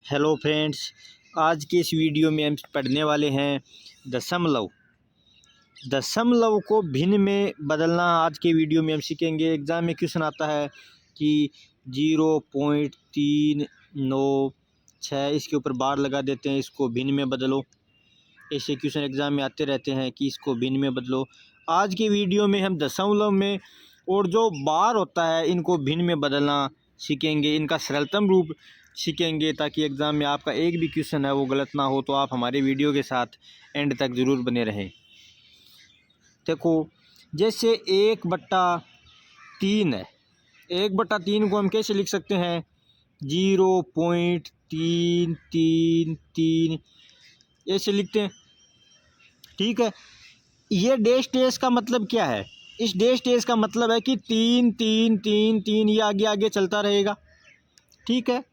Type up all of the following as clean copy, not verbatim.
Hello friends, आज के इस वीडियो में हम पढ़ने वाले हैं दशमलव। दशमलव को भिन्न में बदलना आज के वीडियो में हम सीखेंगे। एग्ज़ाम में क्वेश्चन आता है कि 0.396 इसके ऊपर बार लगा देते हैं, इसको भिन्न में बदलो। ऐसे क्वेश्चन एग्ज़ाम में आते रहते हैं कि इसको भिन्न में बदलो। आज के वीडियो में हम दशमलव में और जो बार होता है इनको भिन्न में बदलना सीखेंगे, इनका सरलतम रूप सीखेंगे, ताकि एग्ज़ाम में आपका एक भी क्वेश्चन है वो गलत ना हो। तो आप हमारे वीडियो के साथ एंड तक ज़रूर बने रहें। देखो, जैसे 1/3 है, 1/3 को हम कैसे लिख सकते हैं? 0.333 ऐसे लिखते हैं, ठीक है। ये डैश डैश का मतलब क्या है? इस डैश डैश का मतलब है कि 3 3 3 3 ये आगे आगे चलता रहेगा, ठीक है।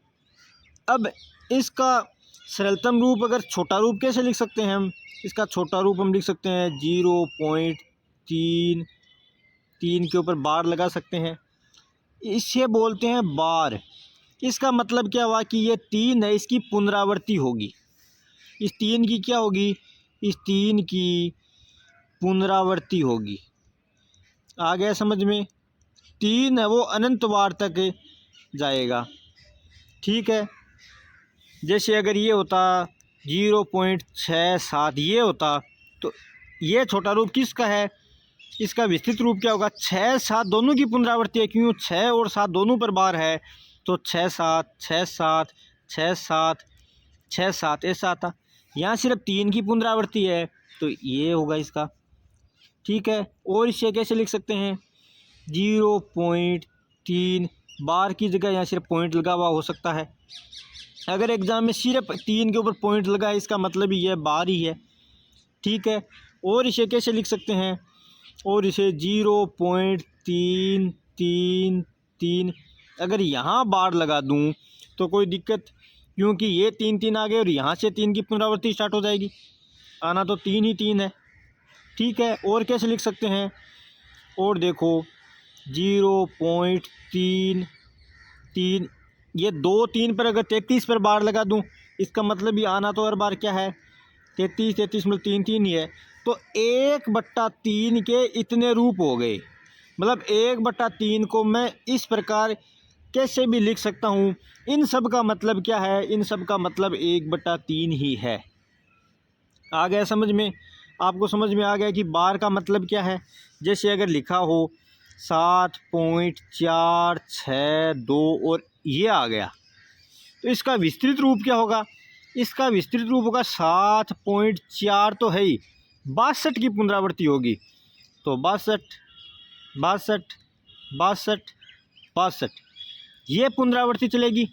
अब इसका सरलतम रूप, अगर छोटा रूप कैसे लिख सकते हैं हम? इसका छोटा रूप हम लिख सकते हैं 0.33 के ऊपर बार लगा सकते हैं, इसे बोलते हैं बार। इसका मतलब क्या हुआ कि ये 3 है, इसकी पुनरावृत्ति होगी। इस 3 की क्या होगी? इस 3 की पुनरावृत्ति होगी। आ गया समझ में? 3 है वो अनंत बार तक जाएगा, ठीक है। जैसे अगर ये होता 0.67 ये होता, तो ये छोटा रूप किसका है? इसका विस्तृत रूप क्या होगा? 6 7 दोनों की पुनरावृत्ति है, क्यों? 6 और 7 दोनों पर बार है, तो 6 7 6 7 6 7 6 7 ऐसा आता। यहाँ सिर्फ 3 की पुनरावृत्ति है, तो ये होगा इसका, ठीक है। और इसे कैसे लिख सकते हैं? 0.3 बार की जगह यहाँ सिर्फ पॉइंट लगा हुआ हो सकता है। अगर एग्ज़ाम में सिर्फ 3 के ऊपर पॉइंट लगा है, इसका मतलब ये बार ही है, ठीक है। और इसे कैसे लिख सकते हैं? और इसे 0.333 अगर यहाँ बार लगा दूँ तो कोई दिक्कत, क्योंकि ये 3 3 आ गए और यहाँ से 3 की पुनरावृत्ति स्टार्ट हो जाएगी। आना तो 3 ही 3 है, ठीक है। और कैसे लिख सकते हैं? और देखो 0.33 ये 2 3 पर अगर 33 पर बार लगा दूं, इसका मतलब ये आना तो हर बार क्या है? 33 33 मतलब 3 3 ही है। तो 1/3 के इतने रूप हो गए। मतलब 1/3 को मैं इस प्रकार कैसे भी लिख सकता हूँ। इन सब का मतलब क्या है? इन सब का मतलब 1/3 ही है। आ गया समझ में? आपको समझ में आ गया कि बार का मतलब क्या है? जैसे अगर लिखा हो 7.462 और ये आ गया, तो इसका विस्तृत रूप क्या होगा? इसका विस्तृत रूप होगा 7.4 तो है ही, 62 की पुनरावृत्ति होगी, तो 62 62 62 62 ये पुनरावृत्ति चलेगी।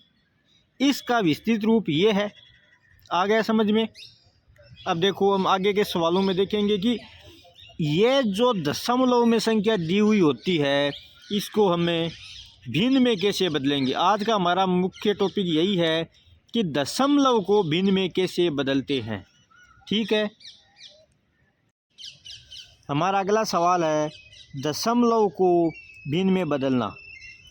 इसका विस्तृत रूप ये है। आ गया समझ में? अब देखो, हम आगे के सवालों में देखेंगे कि ये जो दशमलव में संख्या दी हुई होती है, इसको हमें भिन्न में कैसे बदलेंगे। आज का हमारा मुख्य टॉपिक यही है कि दशमलव को भिन्न में कैसे बदलते हैं, ठीक है। हमारा अगला सवाल है दशमलव को भिन्न में बदलना।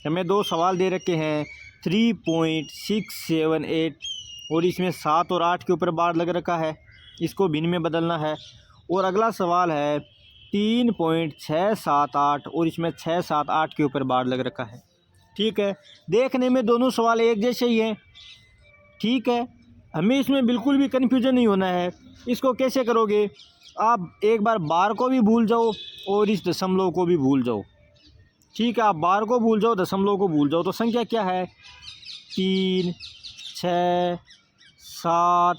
हमें 2 सवाल दे रखे हैं, 3.678 और इसमें 7 और 8 के ऊपर बार लग रखा है, इसको भिन्न में बदलना है। और अगला सवाल है 3.678 और इसमें 6 7 8 के ऊपर बार लग रखा है, ठीक है। देखने में दोनों सवाल एक जैसे ही हैं, ठीक है। हमें इसमें बिल्कुल भी कन्फ्यूजन नहीं होना है। इसको कैसे करोगे? आप एक बार बार को भी भूल जाओ और इस दशमलव को भी भूल जाओ, ठीक है। आप बार को भूल जाओ, दशमलव को भूल जाओ, तो संख्या क्या है? 3 6 7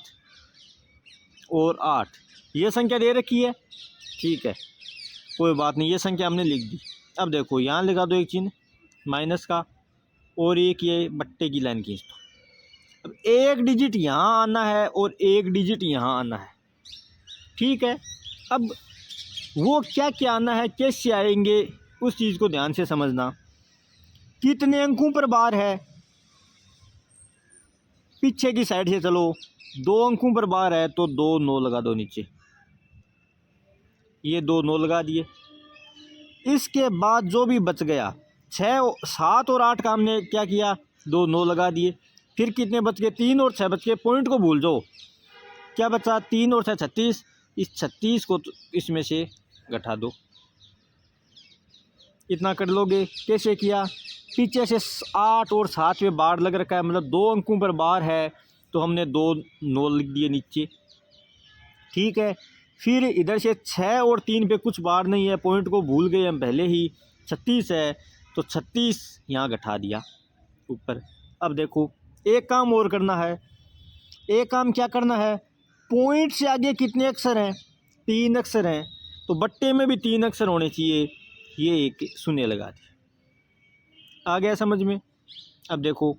और 8 ये संख्या दे रखी है, ठीक है। कोई बात नहीं, ये संख्या हमने लिख दी। अब देखो, यहाँ लगा दो एक चिन्ह माइनस का और एक ये बट्टे की लाइन खींच दो। अब एक डिजिट यहाँ आना है और एक डिजिट यहाँ आना है, ठीक है। अब वो क्या क्या आना है, कैसे आएंगे, उस चीज़ को ध्यान से समझना। कितने अंकों पर बार है? पीछे की साइड से चलो, 2 अंकों पर बार है, तो 2 9 लगा दो नीचे, ये 2 9 लगा दिए। इसके बाद जो भी बच गया 6 7 और 8 का हमने क्या किया? 2 9 लगा दिए। फिर कितने बच गए, 3 और 6 बच गए। पॉइंट को भूल जाओ, क्या बचा, 3 और 6 36। इस 36 को तो इसमें से घटा दो, इतना कर लोगे। कैसे किया, पीछे से 8 और 7 में बार लग रखा है, मतलब 2 अंकों पर बार है, तो हमने 2 9 लिख दिए नीचे। ठीक है, फिर इधर से 6 और 3 पे कुछ बार नहीं है, पॉइंट को भूल गए हम पहले ही। 36 है तो 36 यहाँ घटा दिया ऊपर। अब देखो एक काम और करना है। एक काम क्या करना है, पॉइंट से आगे कितने अक्षर हैं, 3 अक्षर हैं, तो बट्टे में भी 3 अक्षर होने चाहिए। ये एक शून्य लगा दिया। आ गया समझ में। अब देखो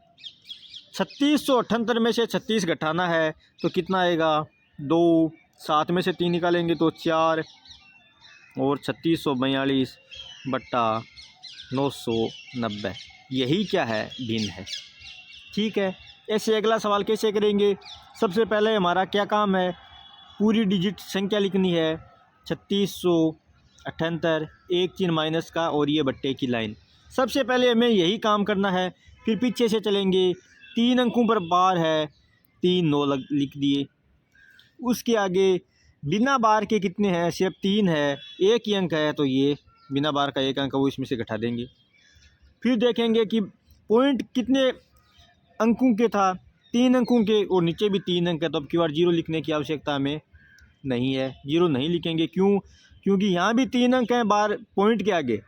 3678 में से 36 घटाना है तो कितना आएगा, 2, 7 में से 3 निकालेंगे तो 4, और 3642 बट्टा 990, यही क्या है, भिन्न है। ठीक है, ऐसे अगला सवाल कैसे करेंगे। सबसे पहले हमारा क्या काम है, पूरी डिजिट संख्या लिखनी है, 3678, एक चिन्ह माइनस का और ये बट्टे की लाइन। सबसे पहले हमें यही काम करना है। फिर पीछे से चलेंगे, 3 अंकों पर बार है, 3 9 लिख दिए। उसके आगे बिना बार के कितने हैं, सिर्फ 3 है, एक ही अंक है, तो ये बिना बार का एक अंक है वो इसमें से घटा देंगे। फिर देखेंगे कि पॉइंट कितने अंकों के था, 3 अंकों के, और नीचे भी 3 अंक है, तो अब की बार 0 लिखने की आवश्यकता हमें नहीं है। 0 नहीं लिखेंगे, क्यों, क्योंकि यहाँ भी 3 अंक हैं बार पॉइंट के आगे,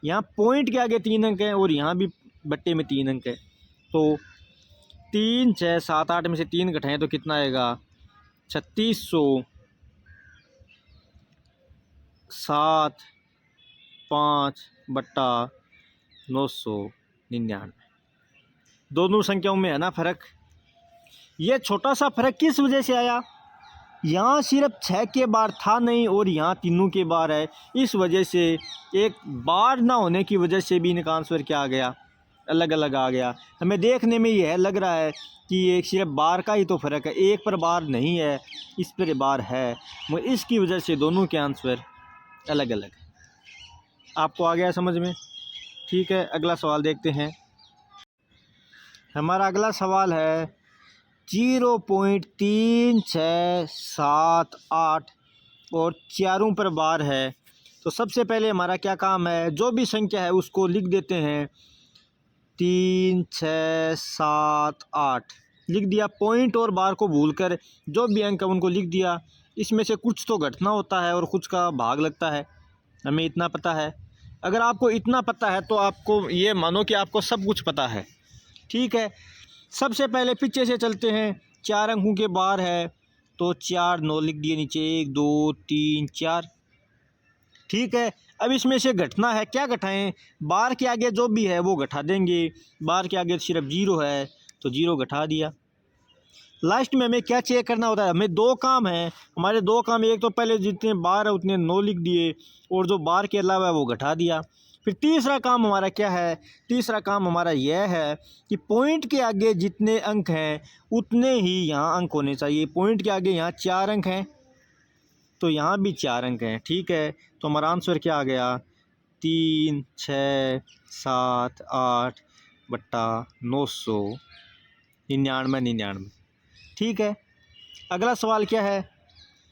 यहाँ पॉइंट के आगे 3 अंक हैं, और यहाँ भी बट्टे में 3 अंक है। तो 3 6 7 8 में से 3 घटाएं तो कितना आएगा, 3607 5 बट्टा 999। दोनों संख्याओं में है ना फ़र्क। ये छोटा सा फ़र्क किस वजह से आया, यहाँ सिर्फ 6 के बार था नहीं और यहाँ तीनों के बार है, इस वजह से एक बार ना होने की वजह से भी इनका आंसर क्या आ गया, अलग अलग आ गया। हमें देखने में यह लग रहा है कि एक सिर्फ बार का ही तो फ़र्क है, एक पर बार नहीं है, इस पर बार है, मगर इसकी वजह से दोनों के आंसर अलग अलग है। आपको आ गया समझ में। ठीक है, अगला सवाल देखते हैं। हमारा अगला सवाल है 0.3678 और चारों पर बार है। तो सबसे पहले हमारा क्या काम है, जो भी संख्या है उसको लिख देते हैं, 3 6 7 8 लिख दिया। पॉइंट और बार को भूलकर जो भी अंक है उनको लिख दिया। इसमें से कुछ तो घटना होता है और कुछ का भाग लगता है, हमें इतना पता है। अगर आपको इतना पता है तो आपको ये मानो कि आपको सब कुछ पता है। ठीक है, सबसे पहले पीछे से चलते हैं, 4 अंकों के बार है तो 4 9 लिख दिए नीचे, 1 2 3 4। ठीक है, अब इसमें से घटना है, क्या घटाएं, बार के आगे जो भी है वो घटा देंगे। बार के आगे सिर्फ 0 है तो 0 घटा दिया। लास्ट में हमें क्या चेक करना होता है, हमें 2 काम हैं हमारे, 2 काम, एक तो पहले जितने बार है उतने 9 लिख दिए और जो बार के अलावा है वो घटा दिया। फिर तीसरा काम हमारा क्या है, तीसरा काम हमारा यह है कि पॉइंट के आगे जितने अंक हैं उतने ही यहाँ अंक होने चाहिए। पॉइंट के आगे यहाँ 4 अंक हैं तो यहाँ भी 4 अंक हैं। ठीक है, तो हमारा आंसर क्या आ गया, 3 6 7 8 बट्टा 999। ठीक है, अगला सवाल क्या है,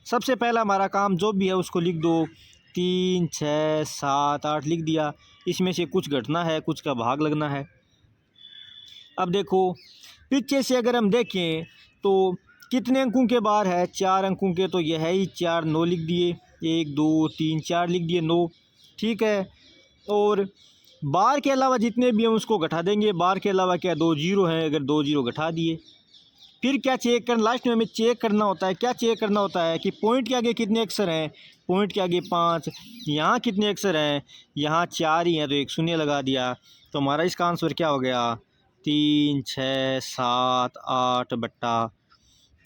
सबसे पहला हमारा काम जो भी है उसको लिख दो, 3 6 7 8 लिख दिया। इसमें से कुछ घटना है, कुछ का भाग लगना है। अब देखो पीछे से अगर हम देखें तो कितने अंकों के बार है, 4 अंकों के, तो यह है ही 4 9 लिख दिए, 1 2 3 4 लिख दिए 9। ठीक है, और बार के अलावा जितने भी हैं उसको घटा देंगे। बार के अलावा क्या 2 0 हैं, अगर 2 0 घटा दिए। फिर क्या चेक करना, लास्ट में हमें चेक करना होता है, क्या चेक करना होता है कि पॉइंट के आगे कितने अक्षर हैं, पॉइंट के आगे 5, यहाँ कितने अक्षर हैं, यहाँ 4 ही हैं, तो एक शून्य लगा दिया। तो हमारा इसका आंसर क्या हो गया, 3 6 7 8 बट्टा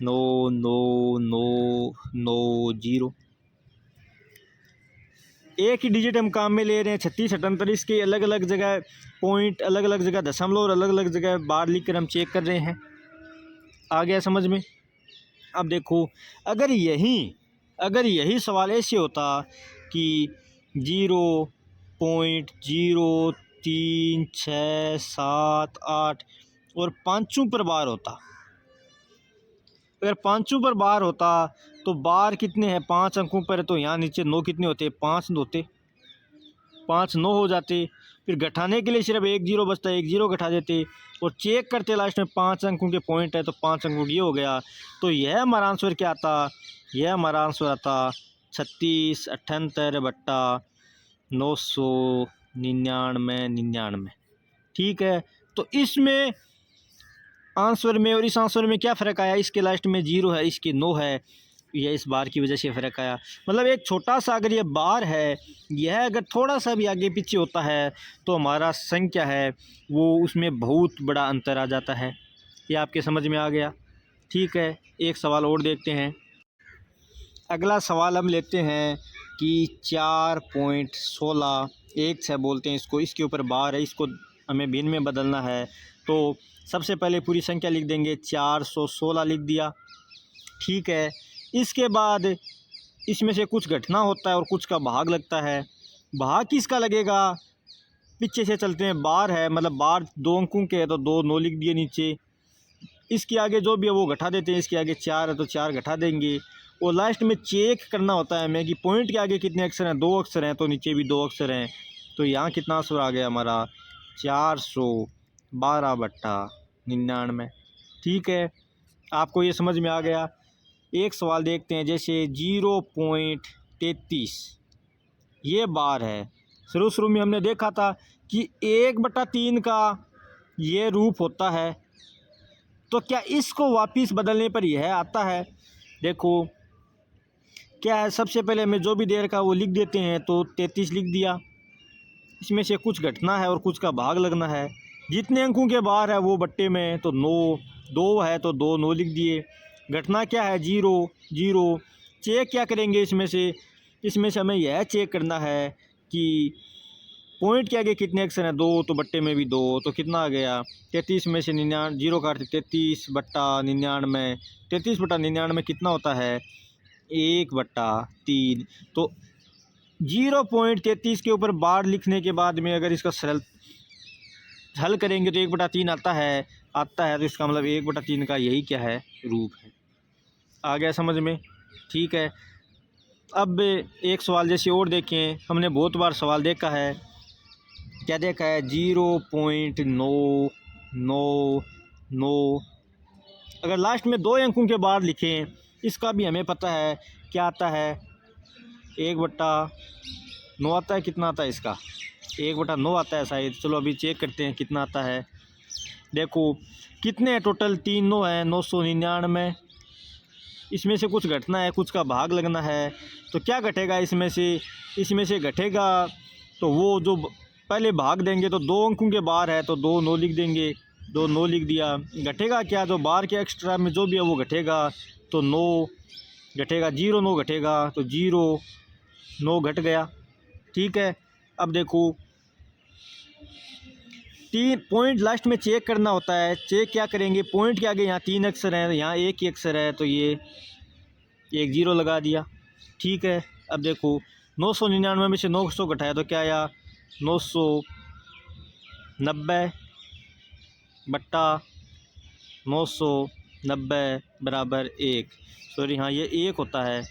99990। एक ही डिजिट हम काम में ले रहे हैं, 36 78, इसके अलग अलग जगह पॉइंट, अलग अलग जगह दशमलव और अलग अलग जगह बार लिख कर हम चेक कर रहे हैं। आ गया समझ में। अब देखो अगर यही सवाल ऐसे होता कि 0.03678 और पाँचों पर बार होता, अगर पाँचों पर बार होता तो बार कितने हैं 5 अंकों पर, तो यहाँ नीचे 9 कितने होते, 5 होते, 5 9 हो जाते। फिर घटाने के लिए सिर्फ 1 0 बचता, 1 0 घटा देते और चेक करते लास्ट में 5 अंकों के पॉइंट है तो 5 अंकों ये हो गया। तो यह हमारा आंसर क्या आता, यह हमारा आंसर आता 3678 बट्टा 999। ठीक है, तो इसमें आंसर में और इस आंसर में क्या फ़र्क आया, इसके लास्ट में 0 है, इसके 9 है, यह इस बार की वजह से फ़र्क आया। मतलब एक छोटा सा अगर ये बार है, यह अगर थोड़ा सा भी आगे पीछे होता है तो हमारा संख्या है वो उसमें बहुत बड़ा अंतर आ जाता है। ये आपके समझ में आ गया। ठीक है, एक सवाल और देखते हैं। अगला सवाल हम लेते हैं कि 4.16 एक से बोलते हैं इसको, इसके ऊपर बार है, इसको हमें भिन्न में बदलना है। तो सबसे पहले पूरी संख्या लिख देंगे, 416 लिख दिया। ठीक है, इसके बाद इसमें से कुछ घटना होता है और कुछ का भाग लगता है। भाग किसका लगेगा, पीछे से चलते हैं, बार है मतलब बार 2 अंकों के है तो 2 9 लिख दिए नीचे। इसके आगे जो भी है वो घटा देते हैं, इसके आगे 4 है तो 4 घटा देंगे। और लास्ट में चेक करना होता है हमें कि पॉइंट के आगे कितने अक्षर हैं, 2 अक्षर हैं तो नीचे भी 2 अक्षर हैं। तो यहाँ कितना आंसर आ गया हमारा 412 बट्टा 99। ठीक है, आपको ये समझ में आ गया। एक सवाल देखते हैं, जैसे 0.33 ये बार है। शुरू में हमने देखा था कि 1/3 का ये रूप होता है, तो क्या इसको वापस बदलने पर यह आता है। देखो क्या है, सबसे पहले हमें जो भी दे रखा वो लिख देते हैं। तो 33 लिख दिया, इसमें से कुछ घटना है और कुछ का भाग लगना है। जितने अंकों के बार है वो बट्टे में, तो 9 2 है तो 2 9 लिख दिए। घटना क्या है 0 0। चेक क्या करेंगे, इसमें से हमें यह चेक करना है कि पॉइंट के आगे कितने अक्षर हैं, 2 तो बट्टे में भी 2, तो कितना आ गया 33 में से 99 0 काटते 33 बट्टा 99। 33 बट्टा 99 कितना होता है 1/3। तो 0.33 के ऊपर बार लिखने के बाद में अगर इसका सरल हल करेंगे तो 1/3 आता है तो इसका मतलब 1/3 का यही क्या है रूप है। आ गया समझ में। ठीक है, अब एक सवाल जैसे और देखें, हमने बहुत बार सवाल देखा है, क्या देखा है 0.999। अगर लास्ट में 2 अंकों के बाद लिखें, इसका भी हमें पता है क्या आता है 1/9 आता है। कितना आता है इसका 1/9 आता है शायद। चलो अभी चेक करते हैं कितना आता है। देखो कितने हैं टोटल, 3 9 है 999। इसमें से कुछ घटना है, कुछ का भाग लगना है। तो क्या घटेगा इसमें से घटेगा तो वो जो पहले भाग देंगे तो 2 अंकों के बार है तो 2 9 लिख देंगे, 2 9 लिख दिया। घटेगा क्या, जो बार के एक्स्ट्रा में जो भी है वो घटेगा, तो 9 घटेगा, 0 9 घटेगा तो 0 9 घट गया। ठीक है, अब देखो 3 पॉइंट लास्ट में चेक करना होता है। चेक क्या करेंगे, पॉइंट के आगे यहाँ 3 अक्षर हैं, यहाँ 1 ही अक्षर है तो ये 1 0 लगा दिया। ठीक है, अब देखो 999 में से 900 घटाया तो क्या आया 990 बट्टा 990 बराबर 1। सॉरी हाँ ये 1 होता है,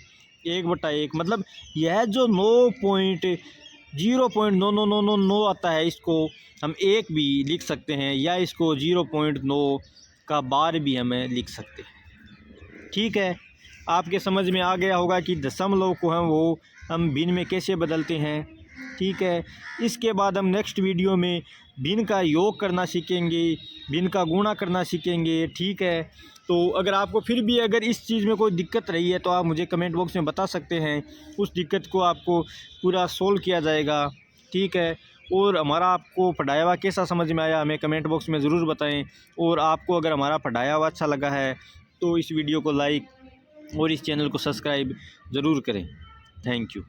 1/1। मतलब यह जो 0.99999 आता है, इसको हम 1 भी लिख सकते हैं या इसको 0.9 का बार भी हमें लिख सकते हैं। ठीक है, आपके समझ में आ गया होगा कि दशमलव को हम भिन्न में कैसे बदलते हैं। ठीक है, इसके बाद हम नेक्स्ट वीडियो में भिन्न का योग करना सीखेंगे, भिन्न का गुणा करना सीखेंगे। ठीक है, तो अगर आपको फिर भी अगर इस चीज़ में कोई दिक्कत रही है तो आप मुझे कमेंट बॉक्स में बता सकते हैं, उस दिक्कत को आपको पूरा सोल्व किया जाएगा। ठीक है, और हमारा आपको पढ़ाया हुआ कैसा समझ में आया हमें कमेंट बॉक्स में ज़रूर बताएं। और आपको अगर हमारा पढ़ाया हुआ अच्छा लगा है तो इस वीडियो को लाइक और इस चैनल को सब्सक्राइब ज़रूर करें। Thank you.